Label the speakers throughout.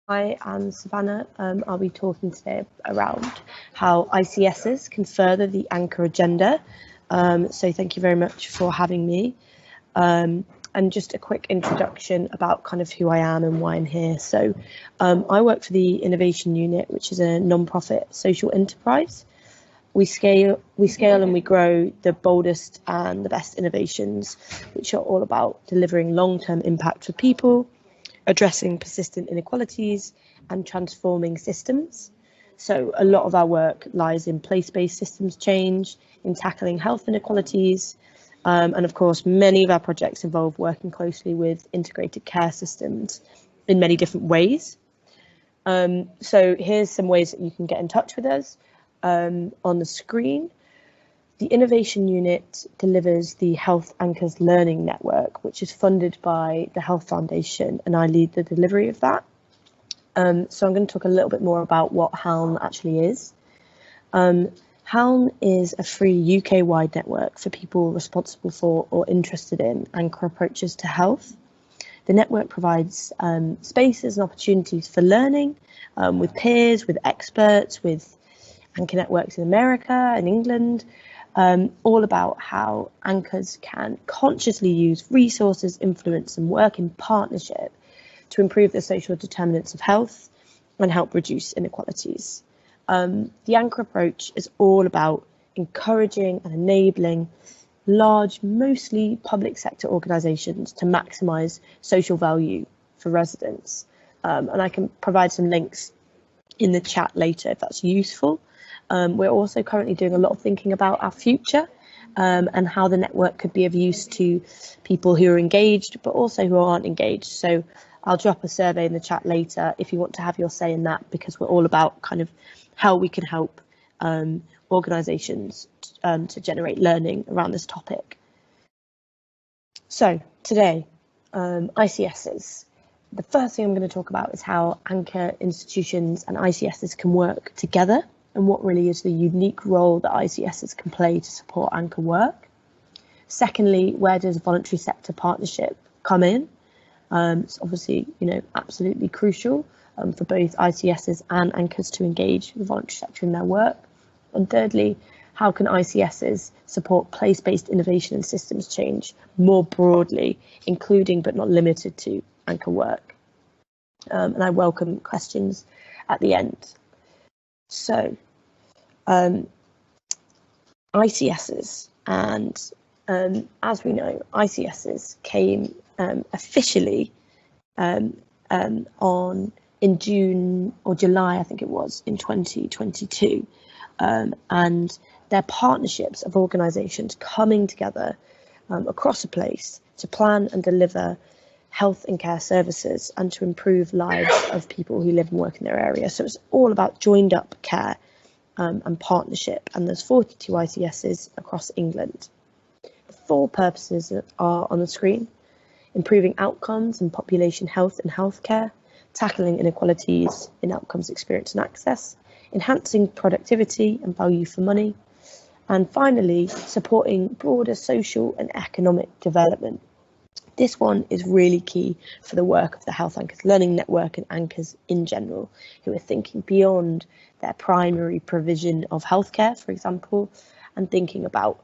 Speaker 1: Hi, I'm Savannah. I'll be talking today around how ICSs can further the anchor agenda. So thank you very much for having me. And just a quick introduction about kind of who I am and why I'm here. So I work for the Innovation Unit, which is a non-profit social enterprise. We scale and we grow the boldest and the best innovations, which are all about delivering long-term impact for people, addressing persistent inequalities and transforming systems. So a lot of our work lies in place-based systems change, in tackling health inequalities, and of course, many of our projects involve working closely with integrated care systems in many different ways. So here's some ways that you can get in touch with us on the screen. The Innovation Unit delivers the Health Anchors Learning Network, which is funded by the Health Foundation, and I lead the delivery of that. So I'm going to talk a little bit more about what HALN actually is. HALN is a free UK-wide network for people responsible for or interested in anchor approaches to health. The network provides spaces and opportunities for learning with peers, with experts, with anchor networks in America and England, all about how anchors can consciously use resources, influence and work in partnership to improve the social determinants of health and help reduce inequalities. The anchor approach is all about encouraging and enabling large, mostly public sector organisations to maximise social value for residents. And I can provide some links in the chat later if that's useful. We're also currently doing a lot of thinking about our future and how the network could be of use to people who are engaged, but also who aren't engaged. So I'll drop a survey in the chat later if you want to have your say in that, because we're all about kind of how we can help organisations to generate learning around this topic. So today, ICSs. The first thing I'm going to talk about is how anchor institutions and ICSs can work together, and what really is the unique role that ICSs can play to support anchor work. Secondly, where does voluntary sector partnership come in? It's obviously, absolutely crucial for both ICSs and anchors to engage the voluntary sector in their work. And thirdly, how can ICSs support place-based innovation and systems change more broadly, including but not limited to anchor work? And I welcome questions at the end. So, ICSs, and as we know, ICSs came officially in June or July, I think it was, in 2022, and they're partnerships of organisations coming together across a place to plan and deliver health and care services and to improve lives of people who live and work in their area. So it's all about joined up care and partnership, and there's 42 ICSs across England. The 4 purposes are on the screen: improving outcomes and population health and healthcare, tackling inequalities in outcomes, experience and access, enhancing productivity and value for money, and finally, supporting broader social and economic development. This one is really key for the work of the Health Anchors Learning Network and anchors in general, who are thinking beyond their primary provision of healthcare, for example, and thinking about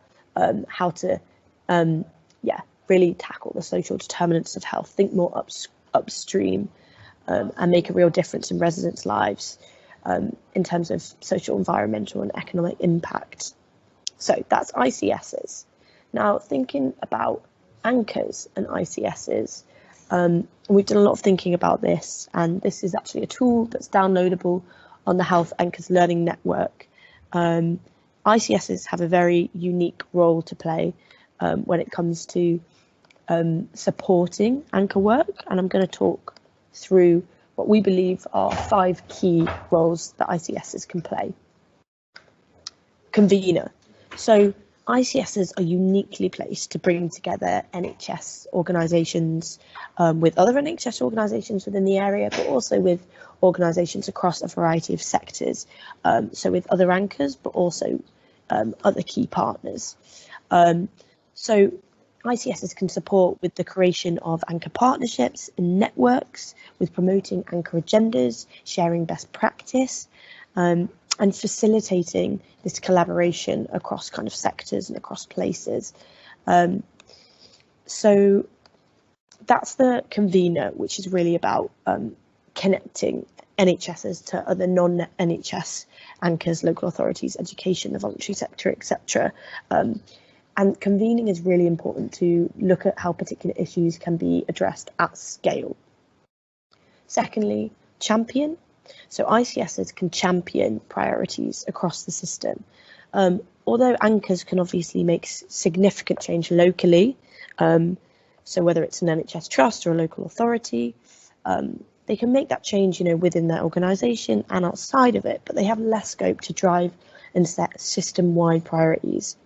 Speaker 1: how to really tackle the social determinants of health, think more upstream and make a real difference in residents' lives in terms of social, environmental and economic impact. So that's ICSs. Now, thinking about anchors and ICSs, we've done a lot of thinking about this, and this is actually a tool that's downloadable on the Health Anchors Learning Network. ICSs have a very unique role to play when it comes to supporting anchor work, and I'm going to talk through what we believe are 5 key roles that ICSs can play. Convener. So ICSs are uniquely placed to bring together NHS organisations with other NHS organisations within the area, but also with organisations across a variety of sectors. So with other anchors, but also other key partners. So ICSs can support with the creation of anchor partnerships and networks, with promoting anchor agendas, sharing best practice, and facilitating this collaboration across kind of sectors and across places. So that's the convener, which is really about connecting NHSs to other non-NHS anchors, local authorities, education, the voluntary sector, etc. And convening is really important to look at how particular issues can be addressed at scale. Secondly, champion. So ICSs can champion priorities across the system. Although anchors can obviously make significant change locally, so whether it's an NHS trust or a local authority, they can make that change, within their organisation and outside of it, but they have less scope to drive and set system-wide priorities.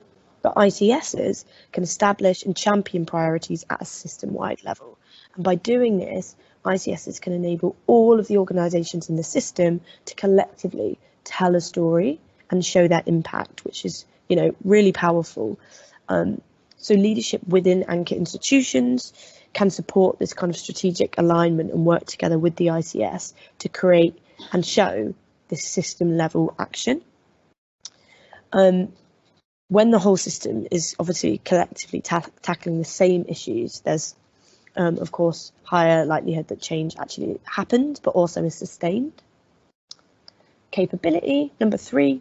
Speaker 1: But ICSs can establish and champion priorities at a system-wide level. And by doing this, ICSs can enable all of the organisations in the system to collectively tell a story and show their impact, which is, really powerful. So leadership within anchor institutions can support this kind of strategic alignment and work together with the ICS to create and show this system level action. When the whole system is obviously collectively tackling the same issues, there's of course higher likelihood that change actually happens, but also is sustained. Capability, number 3,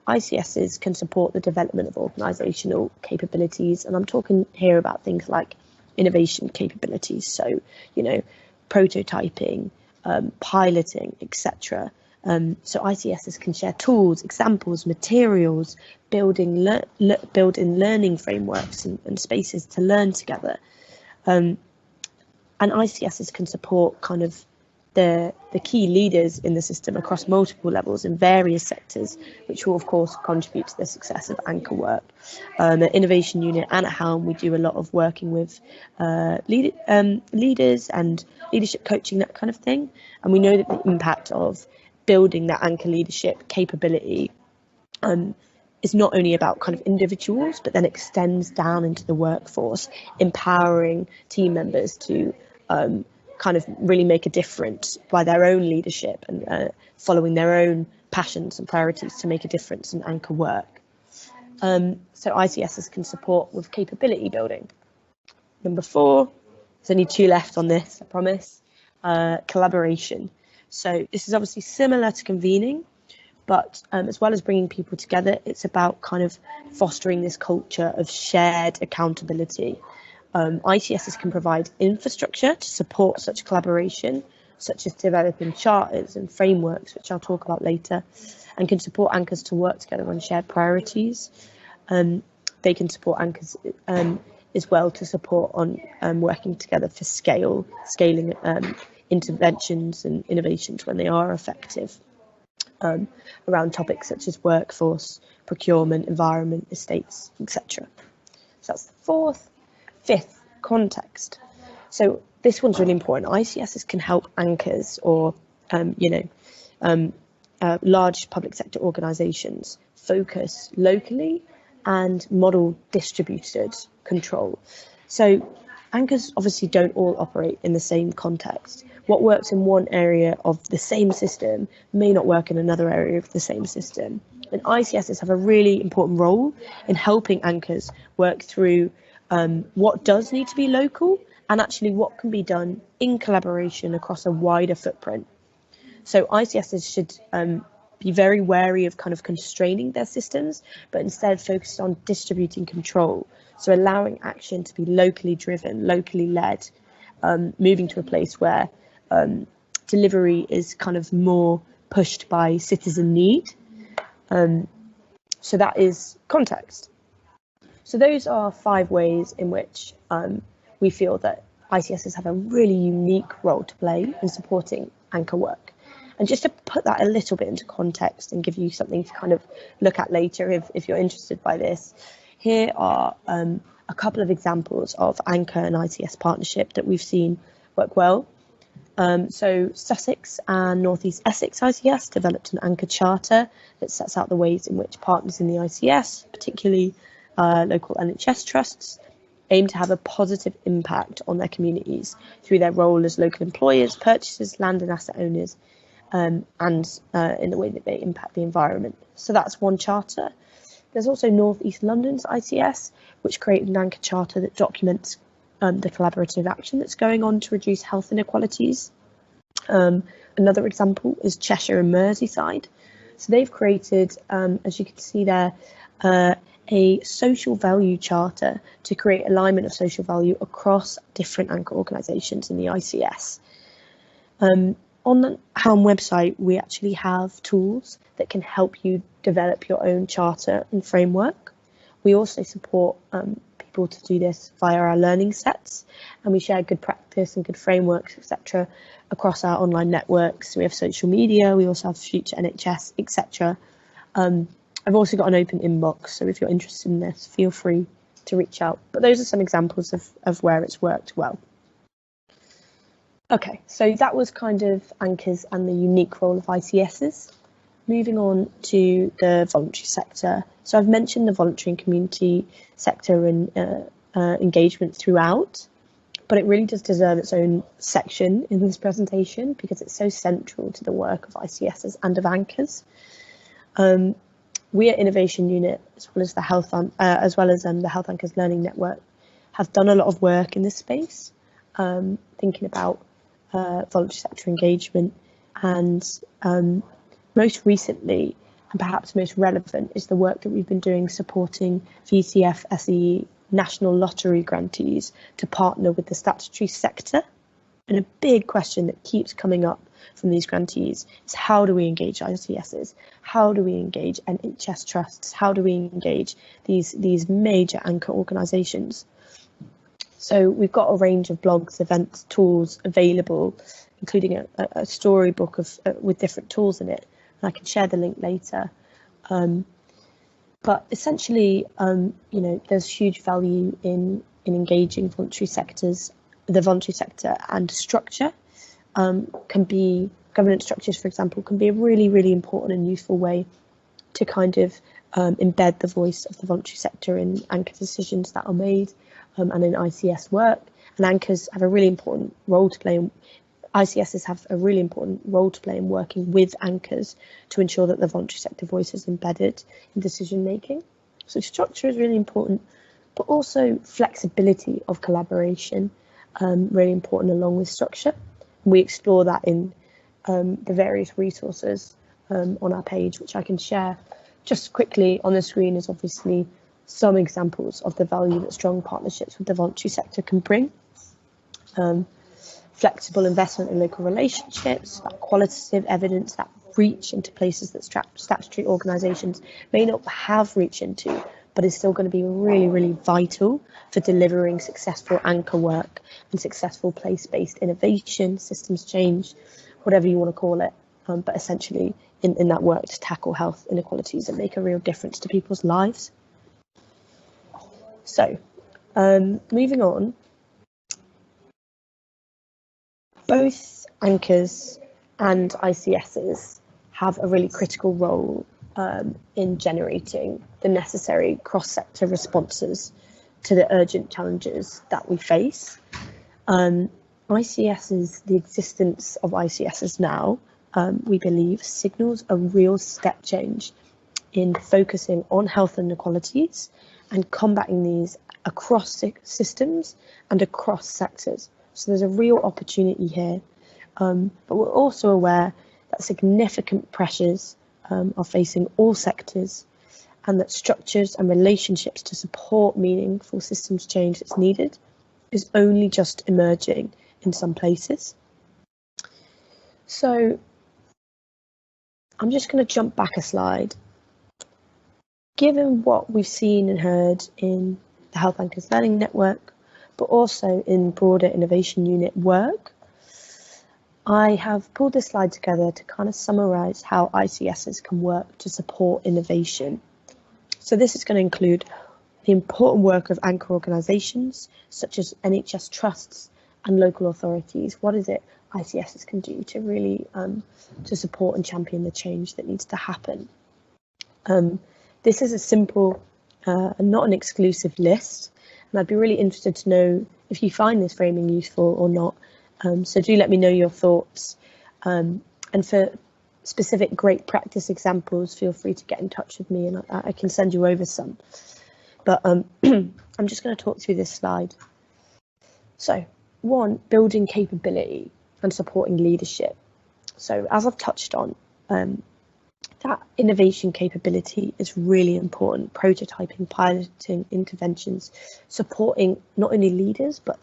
Speaker 1: ICSs can support the development of organisational capabilities, and I'm talking here about things like innovation capabilities, so prototyping, piloting, etc. So ICSs can share tools, examples, materials, building learning frameworks and spaces to learn together. And ICSs can support kind of the key leaders in the system across multiple levels in various sectors, which will of course contribute to the success of anchor work. At Innovation Unit and at HALN, we do a lot of working with leaders and leadership coaching, that kind of thing. And we know that the impact of building that anchor leadership capability is not only about kind of individuals, but then extends down into the workforce, empowering team members to kind of really make a difference by their own leadership and following their own passions and priorities to make a difference in anchor work. So ICSs can support with capability building. Number 4, there's only 2 left on this, I promise. Collaboration. So this is obviously similar to convening, but as well as bringing people together, it's about kind of fostering this culture of shared accountability. ICSs can provide infrastructure to support such collaboration, such as developing charters and frameworks, which I'll talk about later, and can support anchors to work together on shared priorities. They can support anchors as well to support on working together for scaling interventions and innovations when they are effective, around topics such as workforce, procurement, environment, estates, etc. So that's the 4th. 5th, context. So this one's really important. ICSs can help anchors or large public sector organisations focus locally and model distributed control. So anchors obviously don't all operate in the same context. What works in one area of the same system may not work in another area of the same system. And ICSs have a really important role in helping anchors work through what does need to be local and actually what can be done in collaboration across a wider footprint. So ICSs should be very wary of kind of constraining their systems, but instead focused on distributing control. So allowing action to be locally driven, locally led, moving to a place where delivery is kind of more pushed by citizen need. So that is context. So those are 5 ways in which we feel that ICSs have a really unique role to play in supporting anchor work. And just to put that a little bit into context and give you something to kind of look at later if you're interested by this, here are a couple of examples of anchor and ICS partnership that we've seen work well. So Sussex and North East Essex ICS developed an anchor charter that sets out the ways in which partners in the ICS, particularly local NHS trusts, aim to have a positive impact on their communities through their role as local employers, purchasers, land and asset owners, and in the way that they impact the environment. So that's one charter. There's also North East London's ICS, which created an anchor charter that documents the collaborative action that's going on to reduce health inequalities. Another example is Cheshire and Merseyside. So they've created, as you can see there, a social value charter to create alignment of social value across different anchor organisations in the ICS. On the HALN website, we actually have tools that can help you develop your own charter and framework. We also support people to do this via our learning sets, and we share good practice and good frameworks, etc., across our online networks. So we have social media, we also have Future NHS, etc. I've also got an open inbox, so if you're interested in this, feel free to reach out. But those are some examples of where it's worked well. Okay, so that was kind of anchors and the unique role of ICSs. Moving on to the voluntary sector. So I've mentioned the voluntary and community sector and engagement throughout, but it really does deserve its own section in this presentation because it's so central to the work of ICSs and of anchors. We at Innovation Unit, as well as the Health Anchors Learning Network, have done a lot of work in this space, thinking about voluntary sector engagement, and most recently, and perhaps most relevant, is the work that we've been doing supporting VCF SE National Lottery grantees to partner with the statutory sector. And a big question that keeps coming up from these grantees is, how do we engage ICSs? How do we engage NHS trusts? How do we engage these major anchor organisations? So we've got a range of blogs, events, tools available, including a storybook with different tools in it. And I can share the link later. But essentially, there's huge value in engaging voluntary sectors. The voluntary sector and structure can be, governance structures, for example, can be a really, really important and useful way to kind of embed the voice of the voluntary sector in anchor decisions that are made and in ICS work. And anchors have a really important role to play. ICSs have a really important role to play in working with anchors to ensure that the voluntary sector voice is embedded in decision making. So structure is really important, but also flexibility of collaboration, really important along with structure. We explore that in the various resources on our page, which I can share. Just quickly on the screen is obviously some examples of the value that strong partnerships with the voluntary sector can bring. Flexible investment in local relationships, that qualitative evidence, that reach into places that statutory organisations may not have reach into, but is still going to be really, really vital for delivering successful anchor work and successful place-based innovation, systems change, whatever you want to call it, but essentially in that work to tackle health inequalities and make a real difference to people's lives. So, moving on, both anchors and ICSs have a really critical role in generating the necessary cross-sector responses to the urgent challenges that we face. ICSs, the existence of ICSs now, we believe, signals a real step change in focusing on health inequalities and combating these across systems and across sectors. So there's a real opportunity here, but we're also aware that significant pressures are facing all sectors, and that structures and relationships to support meaningful systems change that's needed is only just emerging in some places. So I'm just going to jump back a slide. Given what we've seen and heard in the Health Anchors Learning Network, but also in broader Innovation Unit work, I have pulled this slide together to kind of summarise how ICSs can work to support innovation. So this is going to include the important work of anchor organisations such as NHS trusts and local authorities. What is it ICSs can do to really to support and champion the change that needs to happen? This is a simple and not an exclusive list, And I'd be really interested to know if you find this framing useful or not. So do let me know your thoughts. And for specific great practice examples, feel free to get in touch with me and I can send you over some. But I'm just going to talk through this slide. So 1, building capability and supporting leadership. So as I've touched on, that innovation capability is really important. Prototyping, piloting, interventions, supporting not only leaders, but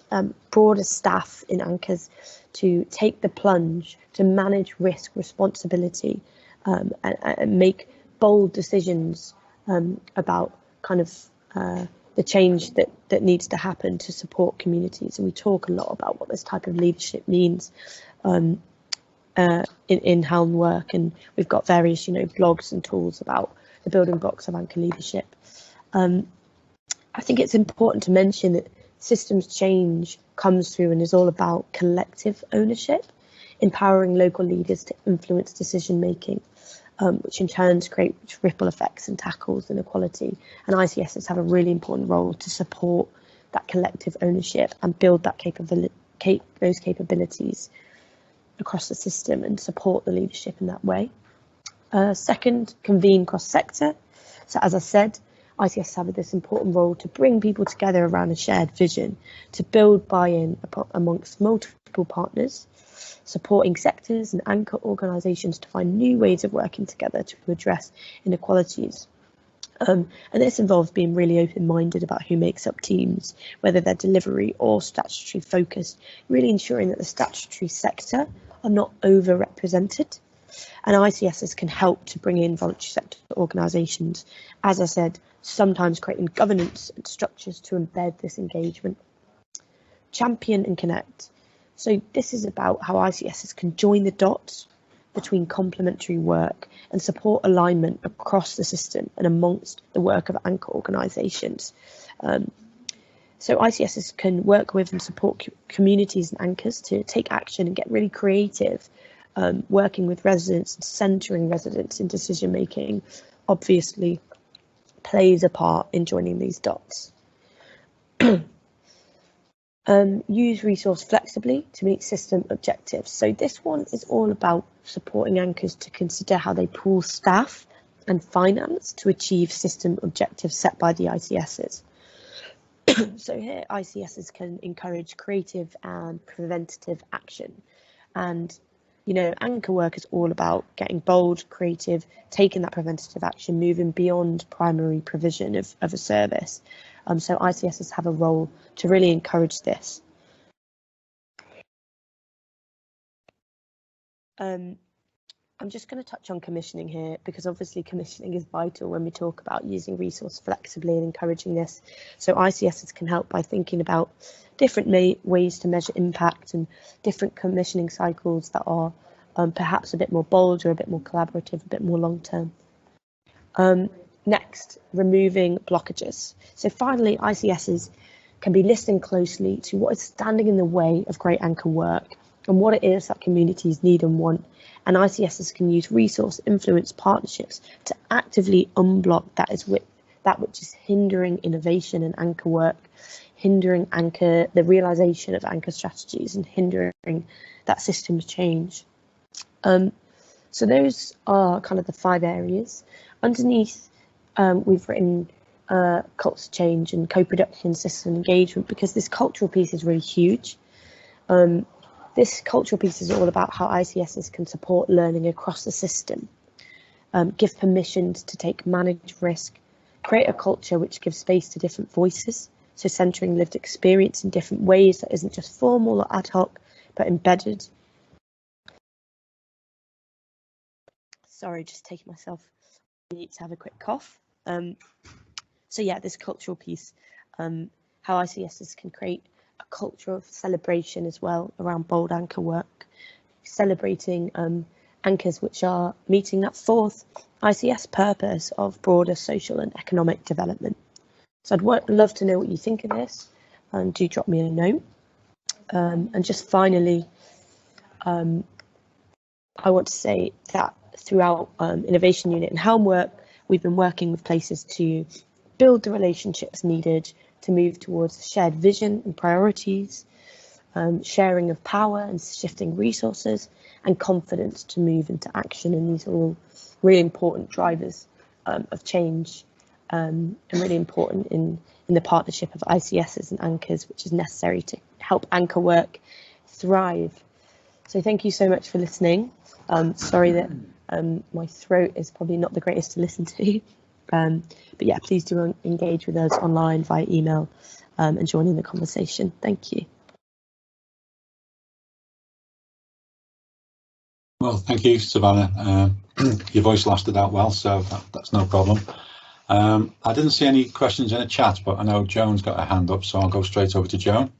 Speaker 1: broader staff in Anchors to take the plunge, to manage risk, responsibility, and make bold decisions about kind of the change that needs to happen to support communities. And we talk a lot about what this type of leadership means in HALN work, and we've got various blogs and tools about the building blocks of Anchor leadership. I think it's important to mention that systems change comes through and is all about collective ownership, empowering local leaders to influence decision making, which in turn creates ripple effects and tackles inequality. And ICSs have a really important role to support that collective ownership and build that those capabilities across the system and support the leadership in that way. Second, convene cross-sector. So as I said, ICSs have this important role to bring people together around a shared vision, to build buy-in amongst multiple partners, supporting sectors and anchor organisations to find new ways of working together to address inequalities. And this involves being really open-minded about who makes up teams, whether they're delivery or statutory focused, really ensuring that the statutory sector are not overrepresented. And ICSs can help to bring in voluntary sector organisations, as I said, sometimes creating governance and structures to embed this engagement. Champion and connect. So this is about how ICSs can join the dots between complementary work and support alignment across the system and amongst the work of anchor organisations. So ICSs can work with and support communities and anchors to take action and get really creative, working with residents and centering residents in decision making obviously plays a part in joining these dots. Use resource flexibly to meet system objectives. So this one is all about supporting anchors to consider how they pool staff and finance to achieve system objectives set by the ICSs. So here ICSs can encourage creative and preventative action, and anchor work is all about getting bold, creative, taking that preventative action, moving beyond primary provision of a service. So ICSs have a role to really encourage this. I'm just going to touch on commissioning here, because obviously commissioning is vital when we talk about using resource flexibly and encouraging this. So ICSs can help by thinking about different ways to measure impact and different commissioning cycles that are perhaps a bit more bold or a bit more collaborative, a bit more long term. Next, removing blockages. So finally, ICSs can be listening closely to what is standing in the way of great anchor work and what it is that communities need and want. And ICSs can use resource influence partnerships to actively unblock that which is hindering innovation and anchor work, hindering the realisation of anchor strategies and hindering that systems change. So those are kind of the 5 areas. Underneath, we've written culture change and co-production, system engagement, because this cultural piece is really huge. This cultural piece is all about how ICSs can support learning across the system, give permissions to take managed risk, create a culture which gives space to different voices, so centering lived experience in different ways that isn't just formal or ad hoc, but embedded. Sorry, just taking myself to have a quick cough. So yeah, this cultural piece, how ICSs can create a culture of celebration as well around bold anchor work, celebrating anchors which are meeting that 4th ICS purpose of broader social and economic development. So I'd love to know what you think of this, and do drop me a note. And just finally, I want to say that throughout Innovation Unit and HALN work, we've been working with places to build the relationships needed to move towards a shared vision and priorities, sharing of power and shifting resources, and confidence to move into action. And these are all really important drivers of change, and really important in the partnership of ICSs and Anchors, which is necessary to help anchor work thrive. So thank you so much for listening. Sorry that my throat is probably not the greatest to listen to, but yeah, please do engage with us online via email and join in the conversation. Thank you.
Speaker 2: Well, thank you, Savannah. Your voice lasted out well, so that's no problem. I didn't see any questions in the chat, but I know Joan's got her hand up, so I'll go straight over to Joan.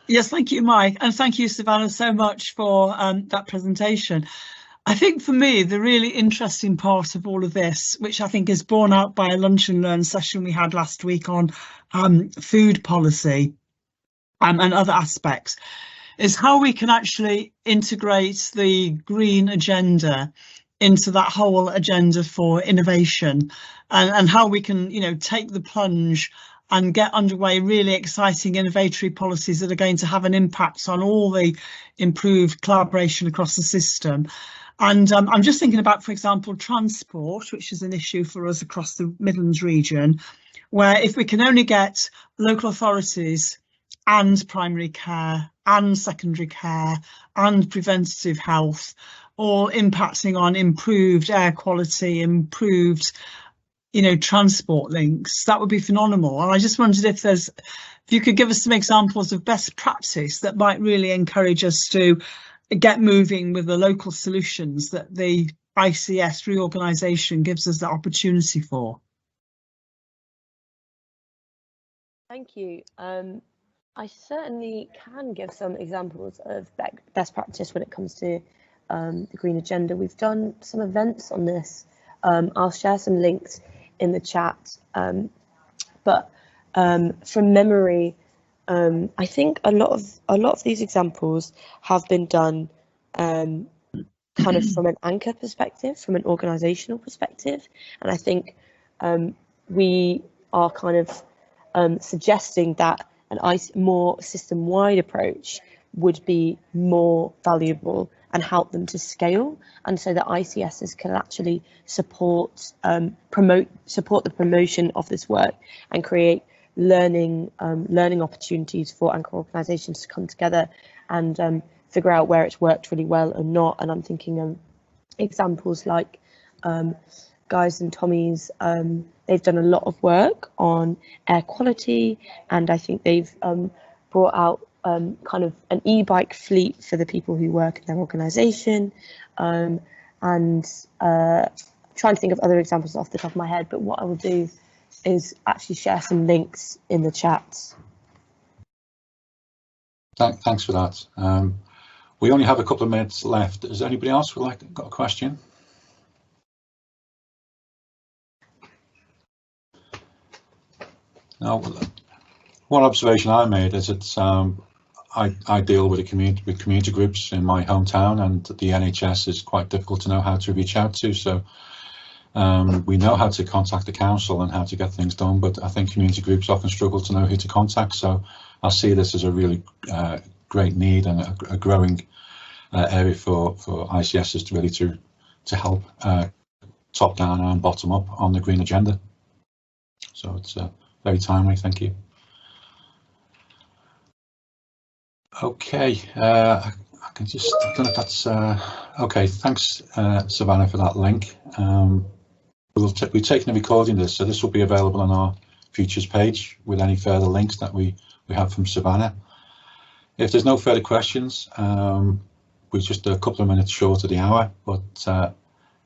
Speaker 3: Yes, thank you, Mike, and thank you, Savannah, so much for that presentation. I think for me, the really interesting part of all of this, which I think is borne out by a lunch and learn session we had last week on food policy and other aspects, is how we can actually integrate the green agenda into that whole agenda for innovation, and how we can, you know, take the plunge and get underway really exciting innovatory policies that are going to have an impact on all the improved collaboration across the system. And I'm just thinking about, for example, transport, which is an issue for us across the Midlands region, where if we can only get local authorities and primary care and secondary care and preventative health all impacting on improved air quality, improved, you know, transport links, that would be phenomenal. And I just wondered if you could give us some examples of best practice that might really encourage us to get moving with the local solutions that the ICS reorganisation gives us the opportunity for.
Speaker 1: Thank you. I certainly can give some examples of best practice when it comes to the green agenda. We've done some events on this. I'll share some links in the chat, but from memory, I think a lot of these examples have been done kind of from an anchor perspective, from an organisational perspective, and I think we are kind of suggesting that an more system-wide approach would be more valuable and help them to scale, and so that ICSs can actually support the promotion of this work and create learning opportunities for anchor organisations to come together and figure out where it's worked really well or not. And I'm thinking of examples like Guys and Tommy's. They've done a lot of work on air quality, and I think they've brought out kind of an e-bike fleet for the people who work in their organisation, and trying to think of other examples off the top of my head. But what I will do is actually share some links in the chat.
Speaker 2: Thanks for that. We only have a couple of minutes left. Is anybody else got a question? Now, one observation I made is that I deal with community groups in my hometown, and the NHS is quite difficult to know how to reach out to. So we know how to contact the council and how to get things done, but I think community groups often struggle to know who to contact. So I see this as a really great need and a growing area for ICSs to really to help top down and bottom up on the green agenda. So it's very timely. Thank you. Okay, I can just, I don't know if that's okay. Thanks, Savannah, for that link. We're taking a recording of this, so this will be available on our futures page with any further links that we have from Savannah. If there's no further questions, we're just a couple of minutes short of the hour, but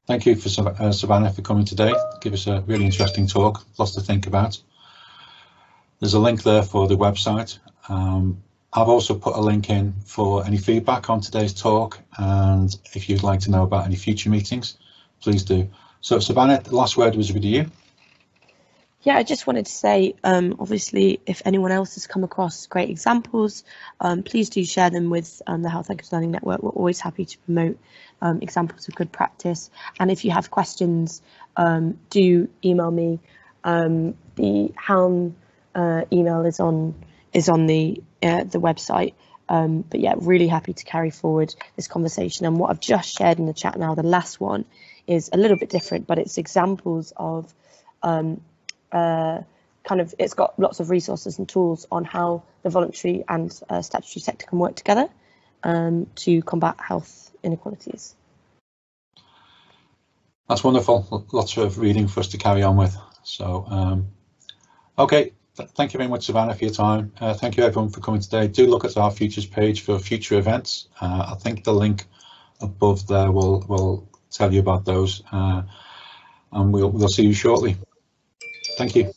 Speaker 2: thank you for Savannah for coming today. Give us a really interesting talk, lots to think about. There's a link there for the website. I've also put a link in for any feedback on today's talk, and if you'd like to know about any future meetings, please do. So Savannah, the last word was with you.
Speaker 1: Yeah, I just wanted to say, obviously, if anyone else has come across great examples, please do share them with the Health Anchors Learning Network. We're always happy to promote examples of good practice. And if you have questions, do email me. The HALN email is on the website. But yeah, really happy to carry forward this conversation. And what I've just shared in the chat now, the last one, is a little bit different, but it's examples of it's got lots of resources and tools on how the voluntary and statutory sector can work together to combat health inequalities.
Speaker 2: That's wonderful. Lots of reading for us to carry on with. So, okay. Thank you very much, Savannah, for your time. Thank you, everyone, for coming today. Do look at our futures page for future events. I think the link above there will tell you about those, and we'll see you shortly. Thank you.